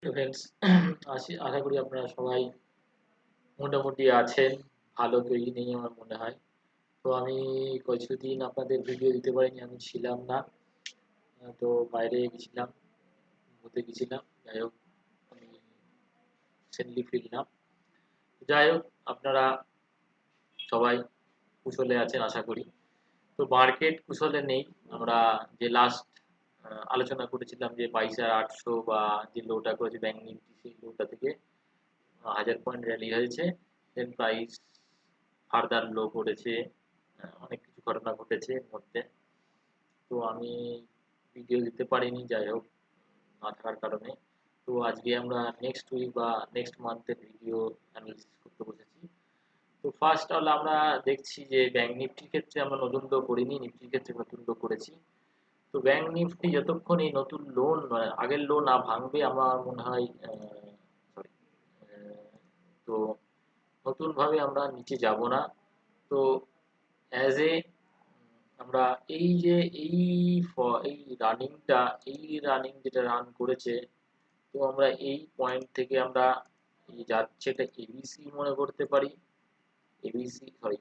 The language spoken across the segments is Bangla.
ফ্রেন্ডস, আশা করি আপনারা সবাই মোটামুটি আছেন, ভালো কেউই নেই আমার মনে হয়। তো আমি কিছুদিন আপনাদের ভিডিও দিতে পারিনি, আমি ছিলাম না। তো বাইরে গেছিলাম, ঘুরতে গেছিলাম। যাই হোক, আমি রিসেন্টলি ফিরলাম। যাই হোক, আপনারা সবাই কুশলে আছেন আশা করি। তো মার্কেট কুশলে নেই। আমরা যে লাস্ট আলোচনা করেছিলাম যে 22,800 বা যে লোটা করেছে ব্যাংক নিফটি, সেই লোটা থেকে 1000 পয়েন্ট র্যালি হয়েছে। দেন প্রাইস ফার্দার লো করেছে। অনেক কিছু ঘটনা ঘটেছে এর মধ্যে। তো আমি ভিডিও দিতে পারিনি, যাই হোক, না থাকার কারণে। তো আজকে আমরা নেক্সট উইক বা নেক্সট মান্থের ভিডিও অ্যানালিসিস করতে বসেছি। তো ফার্স্ট অল আমরা দেখছি যে ব্যাংক নিফটির ক্ষেত্রে আমরা নতুন লো করিনি, নিফটির ক্ষেত্রে নতুন লো করেছি। তো ব্যাংক নিফটি যতক্ষণ এই নতুন লোন আগের লো না ভাঙবে, আমার মনে হয় সরি, তো নতুনভাবে আমরা নিচে যাব না। তো অ্যাজ এ আমরা এই যে এই রানিংটা, এই রানিং যেটা রান করেছে, তো আমরা এই পয়েন্ট থেকে আমরা এই যাচ্ছে এটা এবিসি মনে করতে পারি। এবিসি সরি,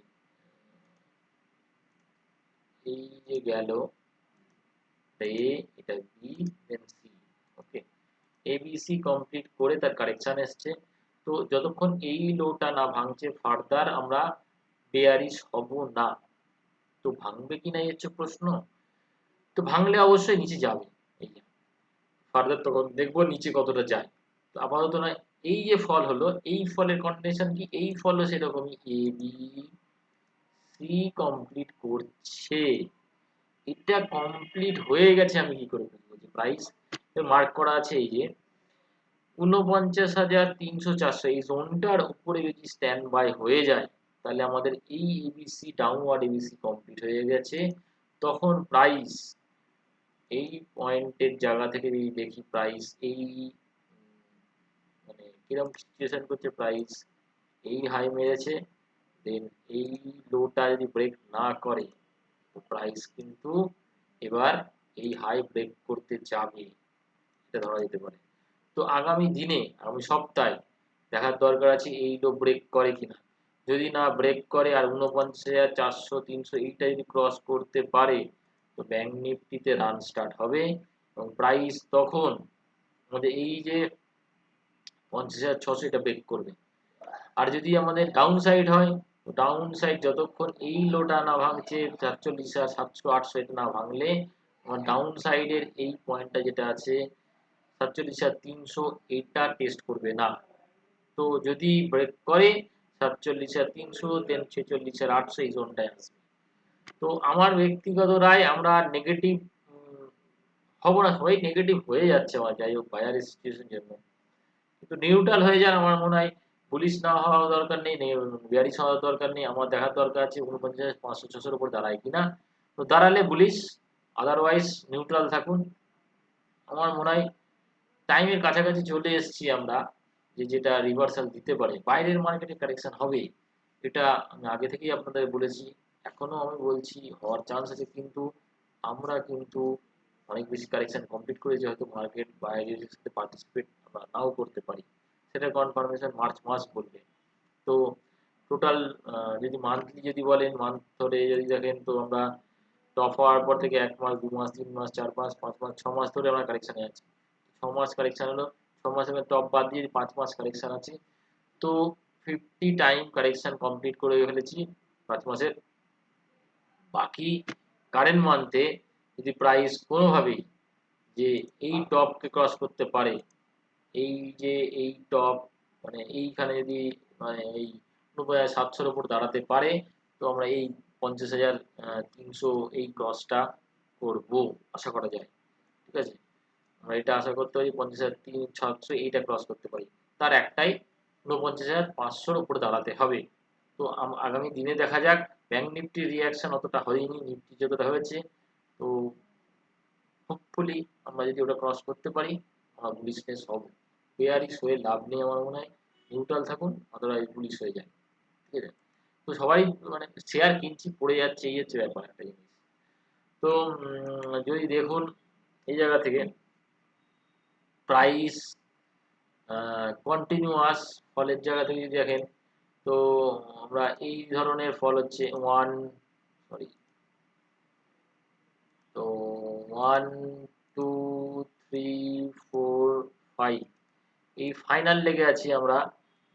এই যে গেল এ, এটা বি, দেন সি। ওকে, এবিসি কমপ্লিট করে তার কারেকশন এসছে। তো যতক্ষণ এই লোটা না ভাঙছে ফার্দার আমরা বেয়ারিশ হব না। তো ভাঙবে কি না এই হচ্ছে প্রশ্ন। তো ভাঙলে অবশ্যই নিচে যাবে। এই যে ফার্দার তখন দেখবো নিচে কতটা যায়। তো আপাতত নয়, এই যে ফল হলো, এই ফলের কন্ডিশন কি, এই ফলও সেরকমই এ বি সি কমপ্লিট করছে। এটা কমপ্লিট হয়ে গেছে, আমি কি করে বুঝবো যে প্রাইস মার্ক করা আছে এই যে 49,300-400, এই জোনটার উপরে যদি স্ট্যান্ড বাই হয়ে যায়, তাহলে আমাদের এই এবিসি ডাউনওয়ার্ড এবিসি কমপ্লিট হয়ে গেছে। তখন প্রাইস এই পয়েন্টের জায়গা থেকে যদি দেখি প্রাইস এই মানে কিরকম সিচুয়েশন করছে, প্রাইস এই হাই মেরেছে, দেন এই লোটা যদি ব্রেক না করে, তো প্রাইস কিন্তু এবার এই হাই ব্রেক করতে যাবে, এটা ধরা যেতে পারে। তো আগামী দিনে, আগামী সপ্তাহে দেখার দরকার আছে এই লো ব্রেক করে কিনা। যদি না ব্রেক করে আর 49,400-300 এইটা যদি ক্রস করতে পারে, তো ব্যাংক নিফটিতে রান স্টার্ট হবে এবং প্রাইস তখন আমাদের এই যে 50,600 এটা ব্রেক করবে। আর যদি আমাদের ডাউন সাইড হয়, তো ডাউন সাইড যতক্ষণ এই লোটা না ভাঙছে 47,700-800 এটা না ভাঙলে আমার ডাউন সাইডের এই পয়েন্টটা যেটা আছে 47,300, এটা টেস্ট করবে না। তো যদি ব্রেক করে 47,300, দেন 46,800 এই জোনটায় আসবে। তো আমার ব্যক্তিগত রায়, আমরা নেগেটিভ হব না, সবাই নেগেটিভ হয়ে যাচ্ছে আমার, যাই হোক বাজারের সিচুয়েশন জন্য। কিন্তু নিউট্রাল হয়ে যান, আমার মনে হয় বুলিশ না হওয়া দরকার নেই, বিয়ারিশ হওয়ার দরকার নেই। আমার দেখার দরকার আছে 49,500-600 উপর দাঁড়ায় কিনা। তো দাঁড়ালে বুলিশ, আদারওয়াইজ নিউট্রাল থাকুন। আমার মনে হয় টাইমের কাছাকাছি চলে এসেছি আমরা, যে যেটা রিভার্সাল দিতে পারে, বাইরের মার্কেটে কারেকশন হবে, এটা আমি আগে থেকেই আপনাদের বলেছি, এখনো আমি বলছি হওয়ার চান্স আছে। কিন্তু আমরা কিন্তু অনেক বেশি কারেকশন কমপ্লিট করেছি, হয়তো মার্কেট বাইরের সাথে পার্টিসিপেট আমরা নাও করতে পারি, সেটা কনফার্মেশন মার্চ মাস বলবে। তো টোটাল যদি মান্থলি যদি বলেন, মান্থ ধরে যদি দেখেন, তো আমরা টপ হওয়ার পর থেকে 1 মাস, 2 মাস, 3 মাস, 4 মাস, 5 মাস, 6 মাস ধরে আমরা কারেকশানে আছি। 6 মাস কারেকশন হলো, 6 মাসের টপ বাদ দিয়ে 5 মাস কারেকশন আছে। তো 50 টাইম কারেকশন কমপ্লিট করে ফেলেছি 5 মাসের। বাকি কারেন্ট মান্থে যদি প্রাইস কোনোভাবেই যে এই টপকে ক্রস করতে পারে, এই যে এই টপ মানে এইখানে যদি মানে এই 49,700 উপর দাঁড়াতে পারে, তো আমরা এই 50,300 এই ক্রসটা করব, আশা করা যায়। ঠিক আছে, আমরা এটা আশা করতে পারি 50,300-700 এইটা ক্রস করতে পারি। তার একটাই 49,500 উপরে দাঁড়াতে হবে। তো আগামী দিনে দেখা যাক। ব্যাংক নিফটির রিয়াকশন অতটা হয়নি, নিফটি যতটা হয়েছে। তো হোপফুলি আমরা যদি ওটা ক্রস করতে পারি, আমরা বুলিশনেস হব। বেয়ারিশ হয়ে লাভ নেই আমার মনে হয়, নিউট্রাল থাকুন, আদারওয়াইজ বুলিশ হয়ে যায়। ঠিক আছে, তো সবাই মানে শেয়ার কিনছি, পড়ে যাচ্ছে, এই হচ্ছে ব্যাপার একটা জিনিস। তো যদি দেখুন এই জায়গা থেকে প্রাইস কন্টিনিউয়াস ফলের জায়গা থেকে যদি দেখেন, তো আমরা এই ধরনের ফল হচ্ছে সরি তো 1 2 3 4 5, এই ফাইনাল লেগে আছি আমরা,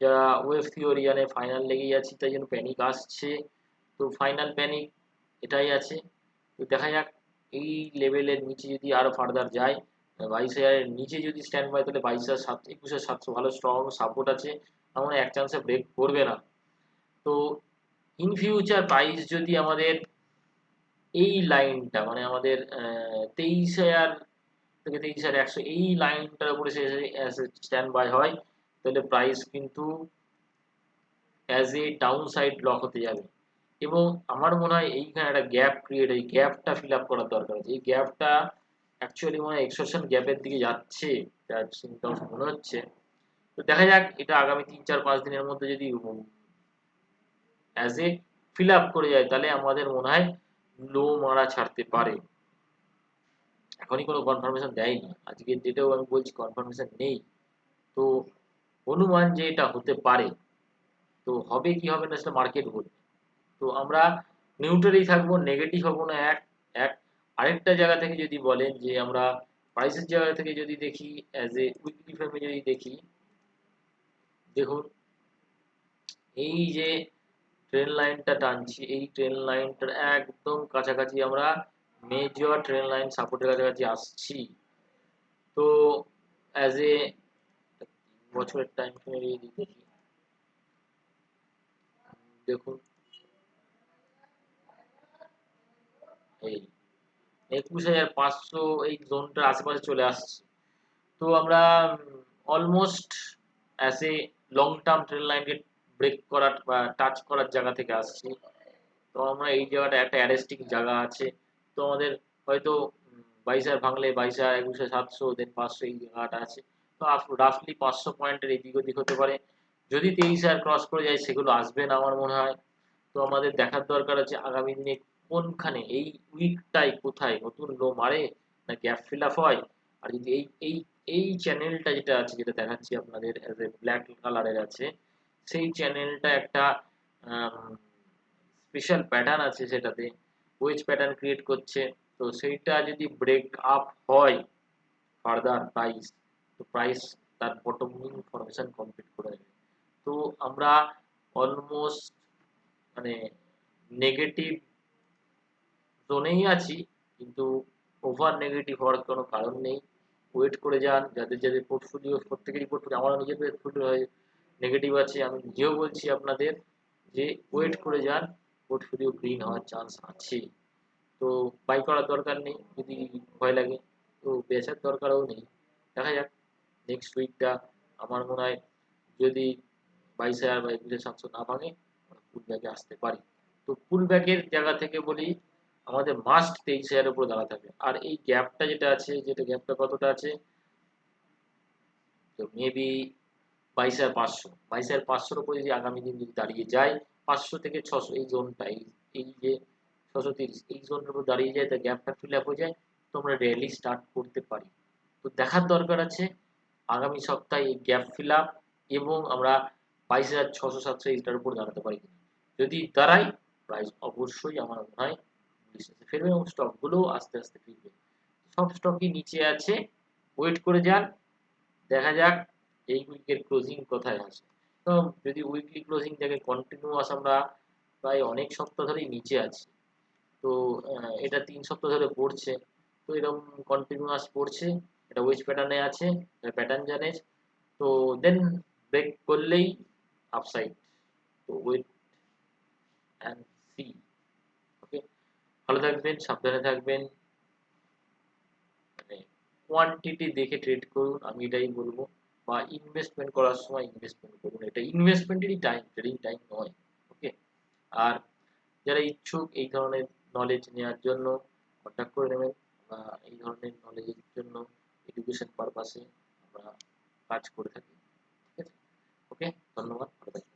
যারা ওয়েভ থিওরি জানে ফাইনাল লেগেই আছি, তাই জন্য প্যানিক আসছে। তো ফাইনাল প্যানিক এটাই আছে। তো দেখা যাক এই লেভেলের নিচে যদি আরো ফার্দার যায়, 22,000-এর নিচে যদি স্ট্যান্ড বাই, তাহলে 22,700 ভালো স্ট্রং সাপোর্ট আছে, আমার এক চান্সে ব্রেক করবে না। তো ইন ফিউচার প্রাইস যদি আমাদের এই লাইনটা মানে আমাদের 23,000 থেকে 23,100 এই লাইনটার উপরে স্ট্যান্ড বাই হয়, তাহলে প্রাইস কিন্তু as a down side lock হতে যাবে। এবং আমার মনে হয় এইখানে একটা গ্যাপ ক্রিয়েট, এই গ্যাপটা ফিল আপ করার দরকার আছে। এই গ্যাপটা অ্যাকচুয়ালি মনে হয় এক্সট্রাকশন গ্যাপের দিকে যাচ্ছে, যার সিমটমস মনে হচ্ছে। তো দেখা যাক এটা আগামী 3 4 5 দিনের মধ্যে যদি অ্যাজ এ ফিল আপ করে যায়, তাহলে আমাদের মনে হয় লো মারা ছাড়তে পারে। এখনই কোনো কনফার্মেশন দেয়নি, আজকের ডেটেও আমি বলছি কনফার্মেশন নেই। তো অনুমান যে এটা হতে পারে, তো হবে কি হবে না সেটা মার্কেট বলবে। তো আমরা নিউট্রালই থাকবো, নেগেটিভ হবো না। এক এক আরেকটা জায়গা থেকে যদি বলেন যে আমরা প্রাইসের জায়গা থেকে যদি দেখি, অ্যাজ এ উইকলি ফ্রেমে যদি দেখি, দেখুন এই যে ট্রেন লাইনটা টানছি, এই ট্রেন লাইনটার একদম কাছাকাছি আমরা মেজর ট্রেন লাইন সাপোর্টের কাছাকাছি আসছি। তো অ্যাজ এ বছরের টাইম ফ্রেমে যদি দেখি, দেখুন এই 21,500 এই জোনটার আশেপাশে চলে আসছে। তো আমরা almost as a long term train লাইনকে ব্রেক করার বা টাচ করার জায়গা থেকে আসছি। তো আমরা এই জায়গাটা একটা অ্যারেস্টিং জায়গা আছে। তো আমাদের হয়তো 22,000 ভাঙলে 22,000 21,700 দেন 500 এই জায়গাটা আছে। তো রাফলি 500 পয়েন্টের এদিক ওদিক হতে পারে। যদি 23,000 ক্রস করে যায়, সেগুলো আসবে না আমার মনে হয়। তো আমাদের দেখার দরকার আছে আগামী দিনে কোনখানে এই উইকটাই কোথায় নতুন লো মারে না গ্যাপ ফিল আপ হয়। আর যদি এই এই এই চ্যানেলটা যেটা আছে, যেটা দেখাচ্ছি আপনাদের ব্ল্যাক কালারের আছে, সেই চ্যানেলটা একটা স্পেশাল প্যাটার্ন আছে, সেটাতে ওয়েজ প্যাটার্ন ক্রিয়েট করছে। তো সেইটা যদি ব্রেক আপ হয় ফার্দার প্রাইস, তো প্রাইস তার বটমিং ফরমেশন কমপ্লিট করে দেবে। তো আমরা অলমোস্ট মানে নেগেটিভ জোনেই আছি, কিন্তু ওভার নেগেটিভ হওয়ার কোনো কারণ নেই। ওয়েট করে যান, যাদের যাদের পোর্টফোলিও, প্রত্যেকেরই পোর্টফোলিও, আমারও নিজের পোর্টফোলিও নেগেটিভ আছে, আমি নিজেও বলছি আপনাদের যে ওয়েট করে যান, পোর্টফোলিও গ্রিন হওয়ার চান্স আছে। তো বাই করার দরকার নেই যদি ভয় লাগে, তো বেচার দরকারও নেই। দেখা যাক নেক্সট উইকটা, আমার মনে হয় যদি 22,000 বা 21,700 না ভাঙে, আমরা পুল ব্যাকে আসতে পারি। তো পুল ব্যাকের জায়গা থেকে বলি আমাদের মাস্ট 23,000 উপরে দাঁড়াতে হবে। আর এই গ্যাপটা যেটা আছে, যেটা গ্যাপটা কতটা আছে, তো মেবি 22,500, 22,500 উপরে যদি আগামী দিন যদি দাঁড়িয়ে যায়, 500 থেকে 600 এই জোনটা, এই যে 630 এই জোনের উপর দাঁড়িয়ে যায়, তা গ্যাপটা ফিল আপ হয়ে যায়, তো আমরা র্যালি স্টার্ট করতে পারি। তো দেখার দরকার আছে আগামী সপ্তাহে এই গ্যাপ ফিল আপ এবং আমরা 22,600 700 এইটার উপর দাঁড়াতে পারি কিনা। যদি দাঁড়াই, প্রাইস অবশ্যই আমার মনে হয় ফিরবে এবং স্টকগুলো আস্তে আস্তে ফিরবে। সব স্টকই নিচে আছে, ওয়েট করে যান, দেখা যাক এই উইকের ক্লোজিং কোথায় আসে। তো যদি উইকলি ক্লোজিং থেকে কন্টিনিউয়াস আমরা প্রায় অনেক সপ্তাহ ধরেই নিচে আছি। তো এটা 3 সপ্তাহ ধরে পড়ছে। তো এরকম কন্টিনিউয়াস পড়ছে, এটা ওয়েজ প্যাটার্নে আছে, প্যাটার্ন জানে। তো দেন ব্রেক করলেই আপসাইড। তো ওয়েট অ্যান্ড সি। ওকে, ভালো থাকবেন, সাবধানে থাকবেন, মানে কোয়ান্টিটি দেখে ট্রেড করুন, আমি এটাই বলবো। বা ইনভেস্টমেন্ট করার সময় ইনভেস্টমেন্ট করুন, এটা ইনভেস্টমেন্টেরই টাইম, ট্রেডিং টাইম নয়। ওকে, আর যারা ইচ্ছুক এই ধরনের নলেজ নেওয়ার জন্য কন্ট্যাক্ট করে নেবেন, বা এই ধরনের নলেজের জন্য এডুকেশন পারপাসে আমরা কাজ করে থাকি। ঠিক আছে, ওকে, ধন্যবাদ, ভালো থাকবেন।